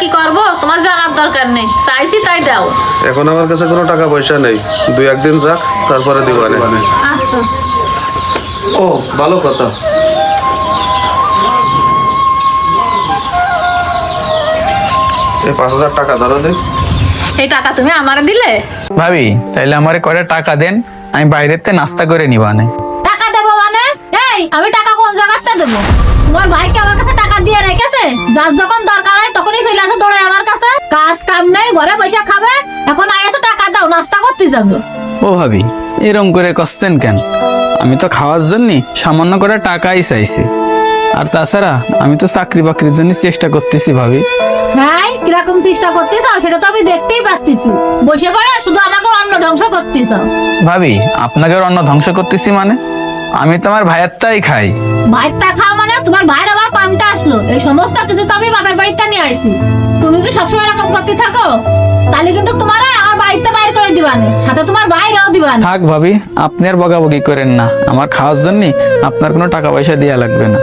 কি করবো তোমার জানার দরকার নেই, চাইছি তাই দাও। এখন আমার কাছে কোনো টাকা পয়সা নেই, 2-1 দিন যাক তারপরে দিবানে। আচ্ছা। ও ভালো কথা। এই 5,000 টাকা ধরো দে। এই টাকা তুমি আমারে দিলে? ভাবি তাইলে আমারে কয়টা টাকা দেন, আমি বাইরেতে নাস্তা করে নিবানে। টাকা দেবো মানে? এই আমি টাকা কোন জায়গাতে দেবো? তোমার ভাইকে আমার কাছে টাকা দিয়ে রেখেছে, যার যখন দরকার হয় তখনই চলে আসে দৌড়ে আমার কাছে। কাজ কাম নেই, ঘরে বসে খাবে, এখন আইসে টাকা দাও নাস্তা করতে যাবে। ও ভাবি এরম করে কষছেন কেন? আমি তো খাওয়ার জন্য সামান্য করে টাকাই চাইছি, আর তাছাড়া আমি তো চাকরি বাকরির জন্য চেষ্টা করতেছি ভাবি। হ্যাঁ, কিরকম চেষ্টা করতেছ সেটা তো আমি দেখতেই পাচ্ছি। বসে পড়ে শুধু আমাকে অন্ন ধ্বংস করতেছ। ভাবি আপনাকে অন্ন ধ্বংস করতেছি মানে? আমি তো আমার ভাইয়েরটাই খাই। ভাইটা খাও মানে তোমার ভাইয়ের আবার কামতে আসলো, এই সমস্ত কিছু তো আমি বাবার বাড়িতে নিয়ে আইছি। তুমি কি সবসময় এরকম করতে থাকো তাহলে কিন্তু তোমার আমার বাড়িতে বাইর করে দিবানে, সাথে তোমার ভাইরাও দিবানে। থাক ভাবি, আপনি আর বকাবকি করেন না, আমার খাওয়ার জন্য আপনার কোনো টাকা পয়সা দেয়া লাগবে না।